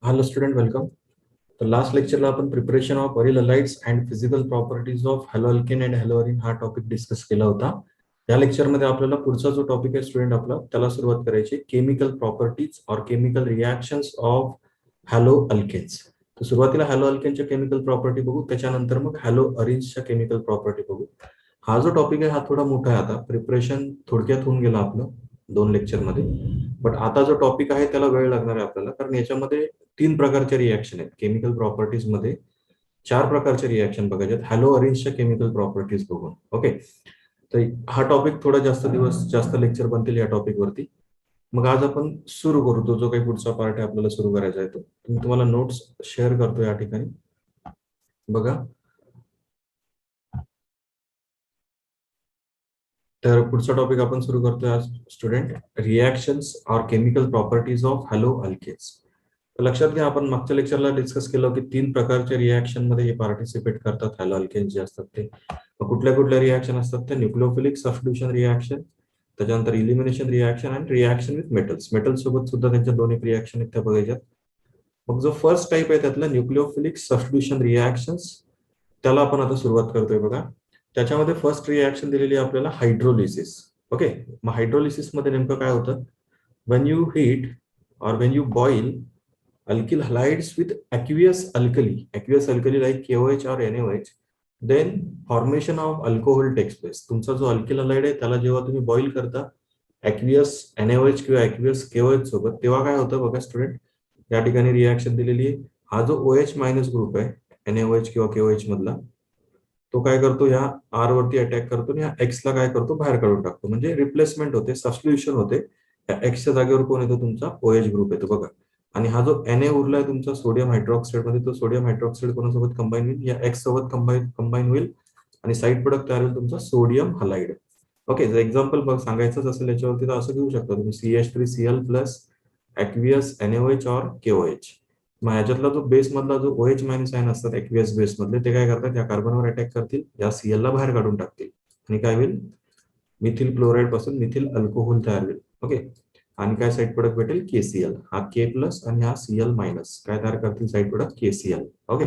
Hello student, welcome. तर last लेक्चरला आपण preparation of aryl halides and physical properties of haloalkane and haloarene हा topic discuss केला होता. या लेक्चरमध्ये आपल्याला पुढचा जो टॉपिक आहे स्टुडंट आपला त्याला सुरुवात करायची, chemical properties or chemical reactions of haloalkanes. तर सुरुवातीला हॅलो अल्केनच्या केमिकल प्रॉपर्टी बघू, त्याच्यानंतर मग हॅलो अरिन्सच्या केमिकल प्रॉपर्टी बघू. हा जो टॉपिक आहे हा थोडा मोठा आहे. आता प्रिपरेशन थोडक्यात होऊन गेला आपलं 2 लेक्चरमध्ये, बट आता जो टॉपिक आहे त्याला वेळ लागणार आहे आपल्याला, कारण याच्यामध्ये 3 प्रकारचे रिॲक्शन आहेत. केमिकल प्रॉपर्टीज मध्ये 4 प्रकारचे रिॲक्शन बघायचे आहेत हॅलो अरेंजच्या केमिकल प्रॉपर्टीज बघून. ओके, तर हा टॉपिक थोडा जास्त दिवस जास्त लेक्चर बनतील या टॉपिक वरती. मग आज आपण सुरू करू. तो जो काही पुढचा पार्ट आहे आपल्याला सुरू करायचा आहे तो मी तुम्हाला नोट्स शेअर करतो या ठिकाणी बघा. तर पुढचा टॉपिक आपण सुरू करतोय आज student, reactions or chemical properties of haloalkanes. तर लक्षात घ्या, आपण मागच्या लेक्चरला डिस्कस केलं की 3 प्रकारच्या रिॲक्शन मध्ये हे पार्टिसिपेट करतात हॅलो अल्केन्स जे असतात ते. कुठल्या कुठल्या रिॲक्शन असतात ते, न्यूक्लिओफिलिक सबस्टिट्यूशन रिॲक्शन, त्याच्यानंतर इलिमिनेशन रिॲक्शन आणि रिॲक्शन विथ मेटल्स. मेटल्स सोबत सुद्धा त्यांच्या दोन एक रिॲक्शन आहेत त्या बघायच्यात. मग जो फर्स्ट टाइप आहे त्यातला न्यूक्लिओफिलिक सबस्टिट्यूशन रिॲक्शन्स, त्याला आपण आता सुरुवात करतोय बघा. त्याच्यामध्ये फर्स्ट रिॲक्शन दिलेली आहे आपल्याला हायड्रोलिसिस. ओके, मग हायड्रोलिसिस मध्ये नेमकं काय होतं, when you heat or when you boil alkyl halides with aqueous alkali like KOH or NaOH, then formation of alcohol takes place. तुमचा जो अल्किल हलाइड आहे त्याला जेव्हा तुम्ही बॉईल करता aqueous NaOH किंवा aqueous KOH सोबत, तेव्हा काय होतं बघा स्टुडंट, या ठिकाणी रिॲक्शन दिलेली आहे. हा जो OH मायनस ग्रुप आहे NaOH किंवा KOH मधला, तो काय करतो, ह्या आर वरती अटॅक करतो आणि ह्या एक्स ला काय करतो, बाहेर काढून टाकतो. म्हणजे रिप्लेसमेंट होते, सबस्टिट्यूशन होते. या एक्सच्या जागेवर कोण येतो, तुमचा OH ग्रुप येतो बघा. आणि हा जो Na उरलाय तुमचा सोडियम हायड्रॉक्साईड मध्ये, तो सोडियम हायड्रॉक्साईड कोणासोबत कंबाईन होईल, या एक्स सोबत कंबाईन होईल आणि साईड प्रोडक्ट तयार होईल तुमचा सोडियम हलाइड. ओके, जर एक्झाम्पल बघ सांगायचंच असेल याच्यावरती तर असं घेऊ शकता तुम्ही, CH3Cl प्लस ॲक्वियस NaOH और KOH. मग ह्याच्यातला जो बेस मधला जो OH मायनस आयन असतात ॲक्वियस बेस मधले, ते काय करतात, या कार्बनवर अटॅक करतील, या Cl ला बाहेर काढून टाकतील आणि काय होईल, मिथिल क्लोराईड पासून मिथिल अल्कोहोल तयार होईल. ओके, आणि काय साईड प्रोडक्ट भेटेल, KCl. हा K प्लस आणि हा Cl मायनस काय तयार करतील, साईड प्रोडक्ट KCl. ओके,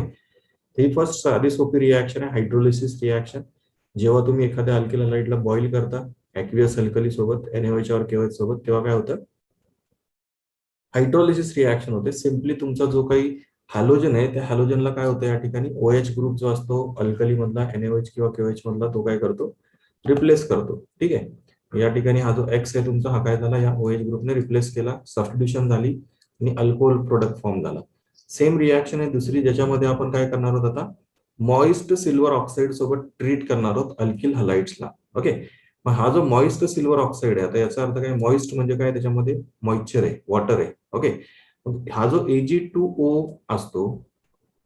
ही फर्स्ट साधी सोपी रिॲक्शन आहे, हायड्रोलिसिस रिॲक्शन. जेव्हा तुम्ही एखाद्या अल्किल हलाइडला बॉईल करता ॲक्वियस अल्कली सोबत NaOH और KOH सोबत, तेव्हा काय होतं, हायड्रोलिसिस रिॲक्शन होते. सिम्पली तुमचा जो काही हॅलोजन आहे त्या हॅलोजनला काय होतं, या ठिकाणी OH ग्रुप जो असतो अल्कली मधला NaOH किंवा KOH मधला, तो काय करतो, रिप्लेस करतो. ठीक आहे, या ठिकाणी हा जो एक्स आहे तुमचा, हा काय झाला, या OH ग्रुपने रिप्लेस केला, सबस्टिट्यूशन झाली आणि अल्कोहोल प्रोडक्ट फॉर्म झाला. सेम रिॲक्शन आहे दुसरी, ज्याच्यामध्ये आपण काय करणार आहोत, आता मॉइस्ट सिल्वर ऑक्साईड सोबत ट्रीट करणार आहोत अल्किल हलाइड्सला. ओके, मग हा जो मॉइस्ट सिल्वर ऑक्साईड आहे, आता याचा अर्थ काय, मॉइस्ट म्हणजे काय, त्याच्यामध्ये मॉइश्चर आहे, वॉटर आहे. ओके, हा जो Ag2O असतो,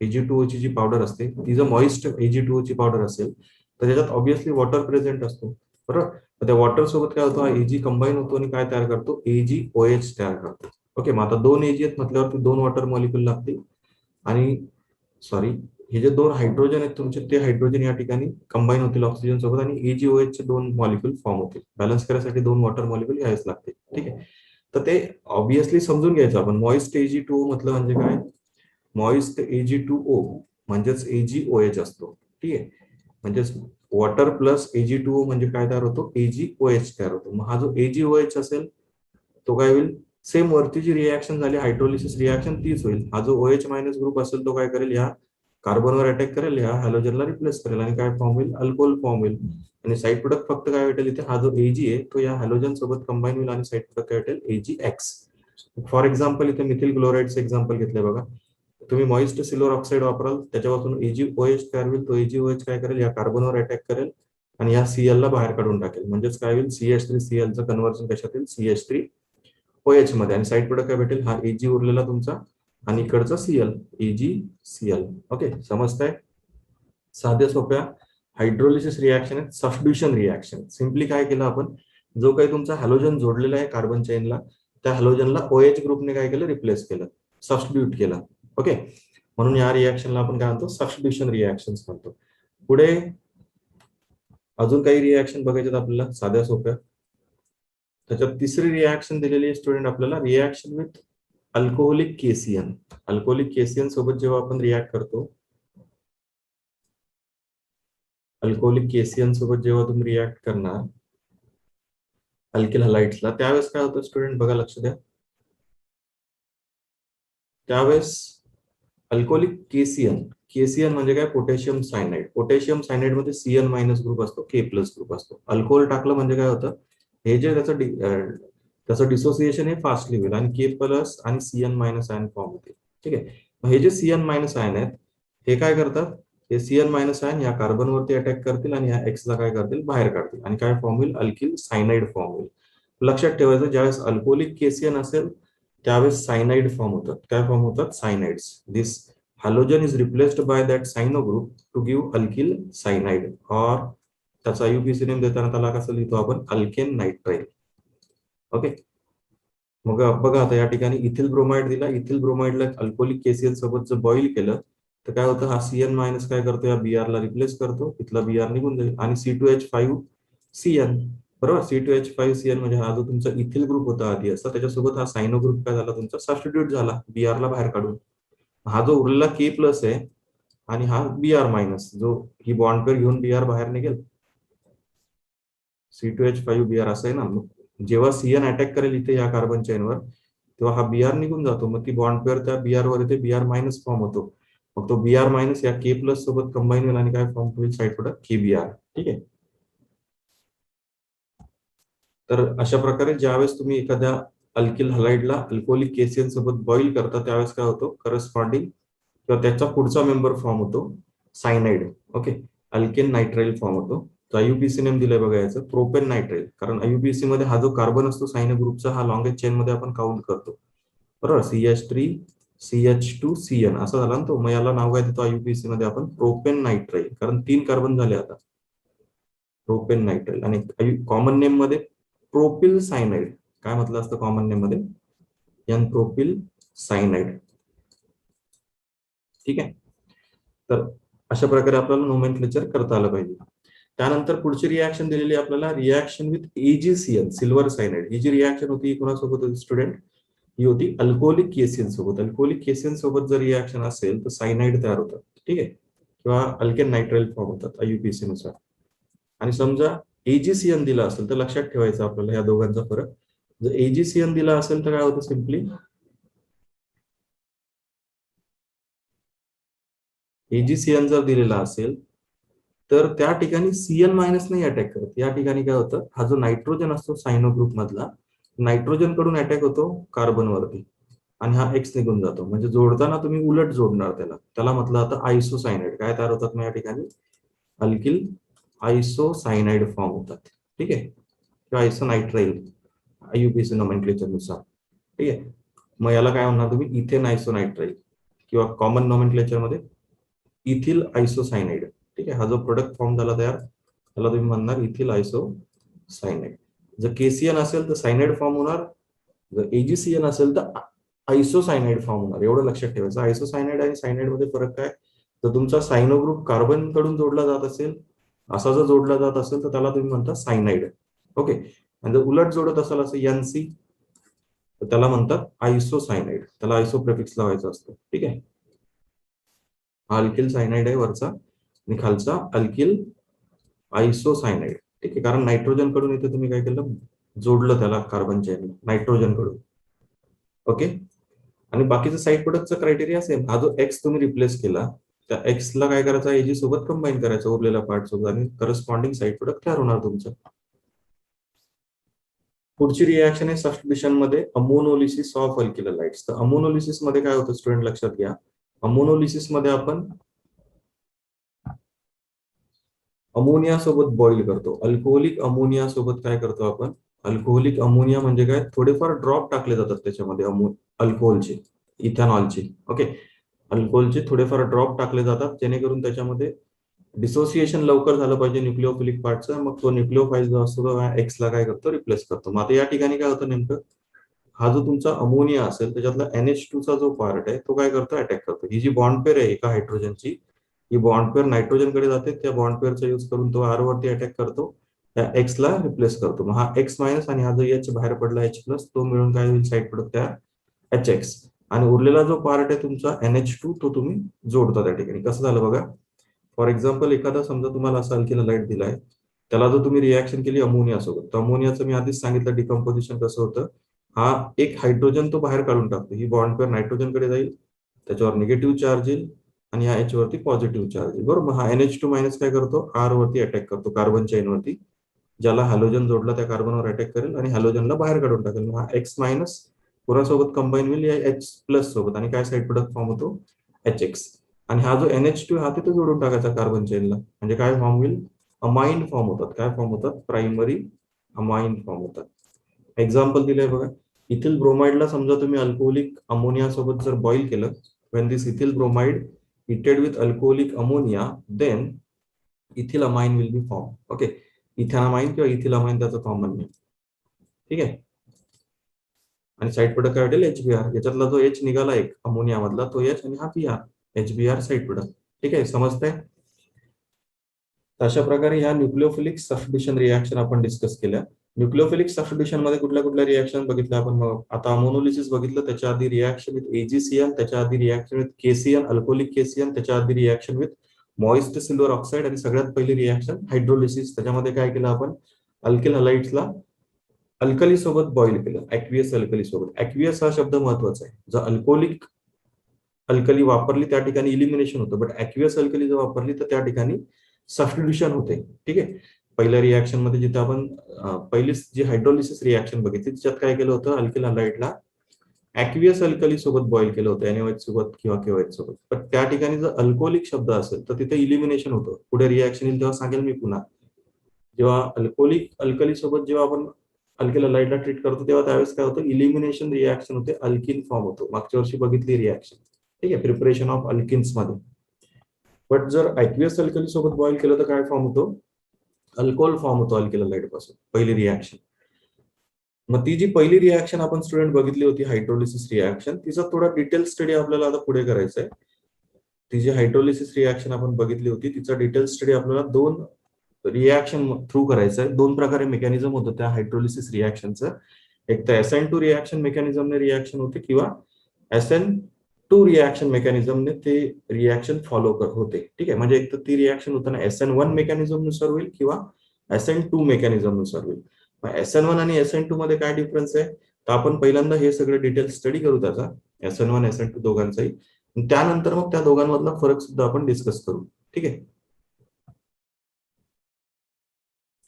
Ag2O ची जी पावडर असते, ती जर मॉइस्ट Ag2O ची पावडर असेल तर त्याच्यात ऑब्व्हियसली वॉटर प्रेझेंट असतो, बरोबर. त्या वॉटर सोबत काय होतं, हा Ag कंबाईन होतो आणि काय तयार करतो, AgOH तयार करतो. ओके, मग आता 2 Ag आहेत म्हटल्यावरती 2 वॉटर मॉलिक्यूल लागतील आणि सॉरी, हे जे 2 हायड्रोजन आहेत तुमचे, ते हायड्रोजन या ठिकाणी कंबाईन होतील ऑक्सिजन सोबत आणि AgOH चे 2 मॉलिक्यूल फॉर्म होतील. बॅलन्स करायसाठी 2 वॉटर मॉलिक्यूल यावेच लागतील. ठीक आहे, तर ते ऑब्व्हियसली समजून घ्यायचं आपण. मॉइस्ट Ag2O म्हटलं म्हणजे काय, मॉइस्ट Ag2O म्हणजेच AgOH असतो. ठीक आहे, म्हणजेच वॉटर प्लस Ag2O म्हणजे काय तयार होतो, AgOH तयार होतो. मग हा जो AgOH असेल तो काय होईल, सेम वरती जी रिॲक्शन झाली हायड्रोलिसिस रिॲक्शन तीच होईल. हा जो OH मायनस ग्रुप असेल तो काय करेल, या कार्बनवर अटॅक करेल, या हॅलोजनला रिप्लेस करेल आणि काय फॉर्म होईल, अल्कोहोल फॉर्म होईल. आणि साईड प्रोडक्ट फक्त काय भेटेल इथे, हा जो Ag आहे तो या हॅलोजन सोबत कंबाईन होईल आणि साईड प्रोडक्ट काय भेटेल, AgX. फॉर एक्झाम्पल इथे मिथिल क्लोराइडचं एक्झाम्पल घेतलंय बघा. तुम्ही मॉइस्ट सिल्वर ऑक्साईड वापराल, त्याच्यापासून AgOH तयार होईल. तो AgOH काय करेल, या कार्बनवर अटॅक करेल आणि या Cl ला बाहेर काढून टाकेल. म्हणजेच काय होईल, CH3Cl चं कन्व्हर्जन कशात येईल, CH3OH मध्ये, आणि साईड प्रोडक्ट काय भेटेल, हा Ag उरलेला तुमचा आणि इकडचा Cl, AgCl. ओके, समजताय, साध्या सोप्या हायड्रोलिसिस रिॲक्शन आहे, सबस्टिट्यूशन रिॲक्शन. सिम्पली काय केलं आपण, जो काही तुमचा हॅलोजन जोडलेला आहे कार्बन चेनला, त्या हॅलोजनला OH ग्रुपने काय केलं, रिप्लेस केलं, सबस्टिट्यूट केलं. ओके, म्हणून या रिॲक्शनला आपण काय म्हणतो, सबस्टिट्यूशन रिॲक्शन म्हणतो. पुढे अजून काही रिॲक्शन बघायच्यात आपल्याला साध्या सोप्या. त्याच्यात तिसरी रिॲक्शन दिलेली आहे स्टुडंट आपल्याला, रिॲक्शन विथ अल्कोहोलिक केसियन सोबत जेव्हा आपण रिॲक्ट करतो, अल्कोहोलिक केसियन सोबत जेव्हा तुम्ही रिॲक्ट करणार अल्किल हलाइड्सला, त्यावेळेस काय होतं स्टुडंट बघा, लक्ष द्या. त्यावेळेस अल्कोहोलिक केसियन म्हणजे काय, पोटॅशियम सायनाइड. पोटॅशियम सायनाइड मध्ये सीएन मायनस ग्रुप असतो, के प्लस ग्रुप असतो. अल्कोहोल टाकलं म्हणजे काय होतं, हे जे त्याचं डिसोसिएशन हे फास्टली होईल आणि के प्लस आणि सीएन मायनस आयन फॉर्म होते. ठीक आहे. हे जे सीएन मायनस आयन आहेत हे काय करतात, हे सीएन मायनस आयन या कार्बनवरती अटॅक करतील आणि या एक्सला काय करतील, बाहेर काढतील आणि काय फॉर्म होईल, अल्किल सायनाइड फॉर्म होईल. लक्षात ठेवायचं, ज्यावेळेस अल्कोहोलिक केसियन असेल त्यावेळेस सायनाइड फॉर्म होतात. काय फॉर्म होतात, cyanides. This halogen is replaced by that cyano group to give alkyl cyanide, और त्याचा युपीसी नेम देताना त्याला कसं लिहितो आपण, अल्केन नायट्राइल. ओके. मग बघा आता या ठिकाणी इथिल ब्रोमाइड दिला. इथिल ब्रोमाइडला अल्कोहोलिक केसीएल सोबत जर बॉईल केलं तर काय होतं, हा सीएन मायनस काय करतो, या बीआर ला रिप्लेस करतो, इथला बीआर निघून जाईल आणि C2H5CN. बरोबर, C2H5CN म्हणजे हा जो तुमचा इथिल ग्रुप होता आधी असा, त्याच्यासोबत हा सायनो ग्रुप काय झाला तुमचा, सबस्टिट्यूट झाला बीआर ला बाहेर काढून. हा जो उरलेला के प्लस आहे आणि हा बीआर मायनस, जो ही बॉन्ड पेअर घेऊन बीआर बाहेर निघेल, C2H5BR असं आहे ना. जेव्हा सीएन अटॅक करेल इथे या कार्बन चेनवर, तेव्हा हा बीआर निघून जातो. मग ती बॉन्ड पेअर त्या बीआर वर येते, बीआर मायनस फॉर्म होतो. मग तो बीआर मायनस या के प्लस सोबत कंबाईन होईल आणि काय फॉर्म होईल, साईड प्रोडक्ट केबीआर. ठीक आहे. तर अशा प्रकारे ज्यावेळेस तुम्ही एखाद्या अल्किल हलाइडला अल्कोहोलिक केसियन सोबत बॉईल करता त्यावेळेस काय होतो, करस्पॉन्डिंग किंवा त्याचा पुढचा मेंबर फॉर्म होतो cyanide. Okay. Alkane nitrile form होतो. तो आयुपीसी नेम दिलाय बघा याचं, प्रोपेन नायट्राइल. कारण आयुपीसी मध्ये हा जो कार्बन असतो सायनो ग्रुपचा, हा लॉंगेस्ट चेन मध्ये आपण काउंट करतो. बरोबर, CH3CH2CN असा झाला ना तो. मग याला नाव काय देतो आयुपीसी मध्ये आपण, प्रोपेन नायट्राइल. कारण 3 कार्बन झाले आता, प्रोपेन नायट्राइल. आणि कॉमन नेम मध्ये प्रोपिल सायनाइड. काय म्हटलं असतं कॉमन नेम मध्ये, एन प्रोपिल सायनाइड. ठीक आहे. तर अशा प्रकारे आपल्याला नोमेनक्लेचर करता आलं पाहिजे. त्यानंतर पुढची रिॲक्शन दिलेली आपल्याला, reaction with AgCN, silver cyanide. ही जी रिॲक्शन होती ही कोणासोबत होती स्टुडंट, ही होती अल्कोहोलिक केसियन सोबत. अल्कोहोलिक केसियन सोबत जर रिॲक्शन असेल तर सायनाइड तयार होतात. ठीक आहे, किंवा अल्केन नायट्राइल फॉर्म होतात आयुपीसी नुसार. आणि समजा AgCN दिला असेल तर लक्षात ठेवायचं आपल्याला या दोघांचा फरक. जर AgCN दिला असेल तर काय होतं, सिम्पली AgCN जर दिलेला असेल तर त्या ठिकाणी सीएन मायनस नाही अटॅक करत. या ठिकाणी काय होतं, हा जो नायट्रोजन असतो सायनो ग्रुप मधला, नायट्रोजन कडून अटॅक होतो कार्बन वरती आणि हा एक्स निघून जातो. म्हणजे जोडताना तुम्ही उलट जोडणार त्याला. त्याला म्हटलं आता आयसोसायनाइड. काय तयार होतात मग या ठिकाणी, अल्किल आयसोसायनाइड फॉर्म होतात. ठीक आहे, किंवा आयसोनायट्राइल आयुपीसी नोमेनक्लेचर नुसार. ठीक आहे. मग याला काय म्हणणार तुम्ही, इथेन आयसोनायट्राइल, किंवा कॉमन नोमेनक्लेचर मध्ये इथिल आयसोसायनाइड. ठीक आहे. हा जो प्रोडक्ट फॉर्म झाला तयार, त्याला तुम्ही म्हणणार इथिल आयसोसायनाइड. जर केसीएन असेल तर सायनाइड फॉर्म होणार, जर एजीसीएन असेल तर आयसोसायनाइड फॉर्म होणार. एवढं लक्षात ठेवायचं. आयसोसायनाइड आणि सायनाइड मध्ये फरक काय, तर तुमचा सायनो ग्रुप कार्बन कडून जोडला जात असेल, असा जर जोडला जात असेल तर त्याला तुम्ही म्हणता सायनाइड. ओके. आणि जर उलट जोडत असाल असं एनसी तर त्याला म्हणतात आयसोसायनाइड. त्याला आयसो प्रेफिक्स लावायचा असतो. ठीक आहे. हा अल्किल सायनाइड आहे वरचा आणि खालचा अल्किल आयसोसायनाइड. ठीक आहे. कारण नायट्रोजन कडून इथे तुम्ही काय केलं, जोडलं त्याला कार्बन चेन नायट्रोजन कडून. ओके. आणि बाकीचं साईड प्रोडक्टचा क्रायटेरिया सेम. हा जो एक्स तुम्ही रिप्लेस केला, त्या एक्स ला काय करायचं, एजी सोबत कंबाईन करायचं उरलेल्या पार्ट सोबत आणि करस्पॉन्डिंग साईड प्रोडक्ट तयार होणार तुमचं. पुढची रिॲक्शन आहे सबस्टिट्यूशन मध्ये अमोनोलिसिस ऑफ अल्किल हलाइड्स. तर अमोनोलिसिस मध्ये काय होतं स्टुडंट, लक्षात घ्या. अमोनोलिसिस मध्ये आपण अमोनिया सोबत बॉईल करतो. अल्कोहोलिक अमोनिया सोबत काय करतो आपण, अल्कोहोलिक अमोनिया म्हणजे काय, थोडेफार ड्रॉप टाकले जातात त्याच्यामध्ये अल्कोहोलचे, इथेनॉलचे. ओके. अल्कोहोलचे थोडेफार ड्रॉप टाकले जातात जेणेकरून त्याच्यामध्ये डिसोसिएशन लवकर झालं पाहिजे न्यूक्लिओफिलिक पार्टचं. मग तो न्यूक्लिओफाईल जो असतो तो एक्स ला काय करतो, रिप्लेस करतो. मग आता या ठिकाणी काय होतं नेमकं, हा जो तुमचा अमोनिया असेल त्याच्यातला NH2 चा जो पार्ट आहे तो काय करतो, अटॅक करतो. ही जी बॉन्ड पेअर आहे एका हायड्रोजनची, ही बॉन्ड पेअर नायट्रोजन कडे जाते. त्या बॉन्ड पेअरचा यूज करून तो आर वरती अटॅक करतो, त्या एक्स ला रिप्लेस करतो. मग हा एक्स मायनस आणि हा जो एच बाहेर पडला H प्लस, तो मिळून काय होईल, साईड प्रोडक्ट तयार HX, आणि उरलेला जो पार्ट आहे तुमचा NH2 तो तुम्ही जोडता त्या ठिकाणी. कसं झालं बघा, फॉर एक्झाम्पल एखादा समजा तुम्हाला असा अल्किल लाईट दिलाय, त्याला जर तुम्ही रिॲक्शन केली अमोनिया सोबत, तर अमोनियाचं मी आधीच सांगितलं डिकम्पोजिशन कसं होतं. हा एक हायड्रोजन तो बाहेर काढून टाकतो, ही बॉन्ड पेअर नायट्रोजन कडे जाईल, त्याच्यावर निगेटिव्ह चार्ज येईल आणि ह्या H वरती पॉझिटिव्ह चार्ज येईल, बरोबर. हा NH2 मायनस काय करतो, R वरती अटॅक करतो, कार्बन चेन वरती, ज्याला हॅलोजन जोडला त्या कार्बनवर अटॅक करेल आणि हॅलोजनला बाहेर काढून टाकेल. हा X मायनस कोणासोबत कंबाईन होईल, या H प्लस सोबत, आणि काय साईड प्रोडक्ट फॉर्म होतो, HX. आणि हा जो NH2 हा तिथे जोडून टाकायचा कार्बन चेनला, म्हणजे काय फॉर्म होईल, अमाइन फॉर्म होतात. काय फॉर्म होतात, प्रायमरी अमाइन फॉर्म होतात. एक्झाम्पल दिलंय बघा, इथिल ब्रोमाइडला समजा तुम्ही अल्कोहोलिक अमोनिया सोबत जर बॉईल केलं, when this ethyl bromide heated with alcoholic ammonia, then ethylamine will be formed. Okay, ethanamine किंवा इथिलामाइन त्याचं कॉमन नेम. ठीक आहे. आणि साईड प्रोडक्ट काय भेटेल, HBr. याच्यातला जो H निघाला एक अमोनिया मधला तो H, आणि हा PR, HBr साईड प्रोडक्ट. ठीक आहे, समजतंय. अशा प्रकारे ह्या न्यूक्लिओफिलिक सबस्टिट्यूशन रिएक्शन आपण डिस्कस केल्या. न्यूक्लिओफिलिक सबस्टिट्यूशन मध्ये कुठल्या कुठल्या रिएक्शन बघितल्या आपण. मग आता अमोनोलिसिस बघितलं, त्याच्या आधी रिएक्शन विथ AgCl, त्याच्या आधी reaction with KCl, alcoholic KCl, त्याच्या आधी reaction with moist silver oxide, आणि सगळ्यात पहिली रिएक्शन हायड्रोलिसिस. त्याच्यामध्ये काय केलं आपण, अल्किल हलाइड्सला अल्कली सोबत बॉईल केलं, ऍक्वियस अल्कली सोबत. ऍक्वियस हा शब्द महत्वाचा आहे. जर अल्कोहोलिक अल्कली वापरली त्या ठिकाणी इलिमिनेशन होतं, बट ऍक्वियस अल्कली जर वापरली तर त्या ठिकाणी सबस्टिट्यूशन होते. ठीक आहे. पहिल्या रिएक्शन मध्ये जिथे आपण पहिली जी हायड्रोलिसिस रिएक्शन बघितली, त्याच्यात काय केलं होतं, अल्किल हलाइडला ऍक्वियस अल्कली सोबत बॉईल केलं होतं, NaOH सोबत किंवा KOH सोबत. पण त्या ठिकाणी जर अल्कोहोलिक शब्द असेल तर तिथे इलिमिनेशन होतं. पुढे रिएक्शन येईल तेव्हा सांगेल मी पुन्हा. जेव्हा अल्कोहोलिक अल्कली सोबत जेव्हा आपण अल्किल हलाइडला ट्रीट करतो, तेव्हा त्यावेळेस काय होतं, इलिमिनेशन रिएक्शन होते, अल्किन फॉर्म होतो. मागच्या वर्षी बघितली रिएक्शन. ठीक आहे, प्रिपरेशन ऑफ अल्किन्स मध्ये. बट जर ऍक्वियस अल्कली सोबत बॉईल केलं तर काय फॉर्म होतो, अल्कोहोल फॉर्म होतो अल्किल हलाइड पासून, पहिली रिएक्शन. मग ती जी पहिली रिएक्शन आपण स्टुडंट बघितली होती, हायड्रोलिसिस रिएक्शन, तिचा थोडा डिटेल स्टडी आपल्याला आता पुढे करायचा आहे. ती जी हायड्रोलिसिस रिएक्शन आपण बघितली होती, तिचा डिटेल स्टडी आपल्याला दोन रिएक्शन थ्रू करायचं आहे. दोन प्रकारे मेकॅनिझम होतं त्या हायड्रोलिसिस रिएक्शनचं. एक तर SN2 रिएक्शन मेकॅनिझमने रिएक्शन होते, किंवा SN2 रिएक्शन मेकॅनिझमने ते रिएक्शन फॉलो होते. ठीक आहे, म्हणजे एक तर ती रिएक्शन होताना SN1 मेकॅनिझम नुसार होईल किंवा SN2 मेकॅनिझम नुसार होईल. मग SN1 आणि SN2 मध्ये काय डिफरन्स आहे, तर आपण पहिल्यांदा हे सगळं डिटेल स्टडी करू त्याचा, SN1 SN2 दोघांचाही. त्यानंतर मग त्या दोघांमधला फरक सुद्धा आपण डिस्कस करू. ठीक आहे.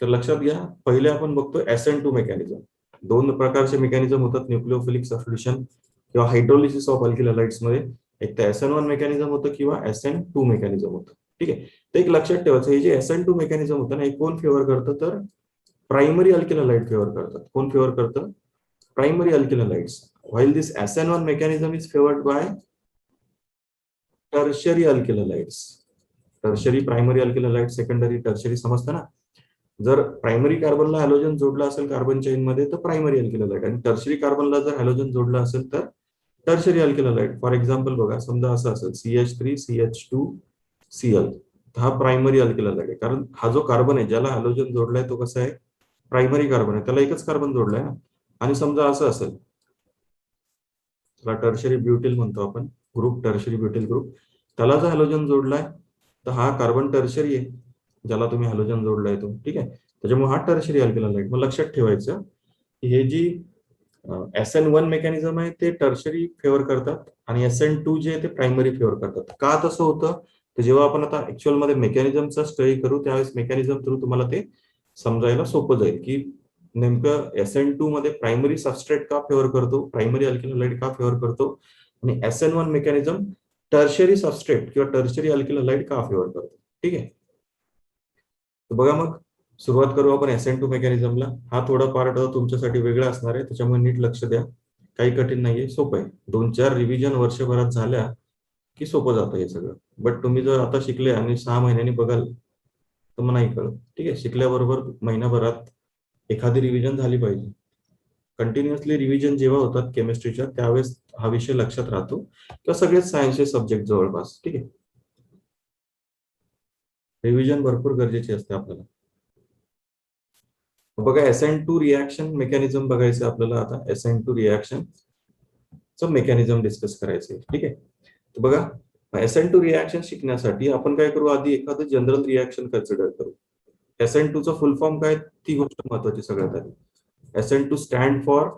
तर लक्षात घ्या, पहिले आपण बघतो SN2 मेकॅनिझम. दोन प्रकारचे मेकॅनिझम होतात न्यूक्लिओफिलिक सबस्टिट्यूशन किंवा हायड्रोलिसिस ऑफ अल्किल हलाइड्स मध्ये. एक तर SN1 मेकॅनिझम होतं किंवा SN2 मेकॅनिझम होतं. ठीक आहे. तर एक लक्षात ठेवायचं, हे जे SN2 मेकॅनिझम होतं ना, हे कोण फेवर करतं, तर प्रायमरी अल्किल हलाइड फेवर करतात. कोण फेवर करतं, primary alkyl halides. While this SN1 mechanism is favoured by tertiary alkyl halides. Tertiary, primary alkyl halide, secondary, tertiary, समजतं ना. जर प्रायमरी कार्बनला हॅलोजन जोडला असेल कार्बन चेन मध्ये तर प्रायमरी अल्किल हलाइड, आणि टर्शरी कार्बनला जर हॅलोजन जोडला असेल तर tertiary alkyl halide. For example बघा, समजा असं असेल CH3CH2Cl, हा प्रायमरी अल्किल हलाइड आहे. कारण हा जो कार्बन आहे ज्याला हॅलोजन जोडलाय तो कसा आहे, प्रायमरी कार्बन आहे, त्याला एकच कार्बन जोडलाय ना. आणि समजा असं असेल, त्याला टर्शरी ब्युटिल म्हणतो आपण, ग्रुप टर्शरी ब्युटिल ग्रुप, त्याला जर हॅलोजन जोडलाय तर हा कार्बन टर्शरी आहे, ज्याला तुम्ही हॅलोजन जोडलाय तो. ठीक आहे, त्याच्यामुळे हा टर्शरी अल्किल हलाइड. मग लक्षात ठेवायचं की हे जी SN1 मेकॅनिझम आहे ते टर्शरी फेवर करतात, आणि SN2 जे आहे ते प्रायमरी फेवर करतात. का तसं होतं, तर जेव्हा आपण आता ऍक्च्युअल मध्ये मेकॅनिझमचा स्टडी करू त्यावेळेस मेकॅनिझम थ्रू तुम्हाला ते समजायला सोपं जाईल की नेमकं SN2 मध्ये प्रायमरी सबस्ट्रेट का फेवर करतो, प्रायमरी अल्किल हलाइड का फेवर करतो, आणि SN1 मेकॅनिझम टर्शरी सबस्ट्रेट किंवा टर्शरी अल्किल हलाइड का फेवर करतो. ठीक आहे. तर बघा, मग सुरुवात करू आपण SN2 मेकॅनिझमला. हा थोडा पार्ट तुमच्यासाठी वेगळा असणार आहे, त्याच्यामुळे नीट लक्ष द्या. काही कठीण नाहीये, सोपं आहे. 2-4 रिव्हिजन वर्षभरात झाल्या की सोपं जातं हे सगळं. बट तुम्ही जर आता शिकले आणि 6 महिन्यांनी बघाल तर मग नाही कळत. ठीक आहे, शिकल्याबरोबर महिनाभरात एखादी रिव्हिजन झाली पाहिजे. कंटिन्युअसली रिव्हिजन जेव्हा होतात केमिस्ट्रीच्या त्यावेळेस हा विषय लक्षात राहतो, किंवा सगळेच सायन्सचे सब्जेक्ट जवळपास. ठीक आहे, रिव्हिजन भरपूर गरजेची असते आपल्याला. बघा, SN2 रिएक्शन मेकॅनिझम बघायचं आपल्याला आता. SN2 रिएक्शन मेकॅनिझम डिस्कस करायचे. ठीक आहे, तर बघा SN2 रिॲक्शन शिकण्यासाठी आपण काय करू, आधी एखादं जनरल रिॲक्शन कन्सिडर करू. SN2 चा फुल फॉर्म काय, ती गोष्ट महत्वाची सगळ्यात आधी. SN2 stand for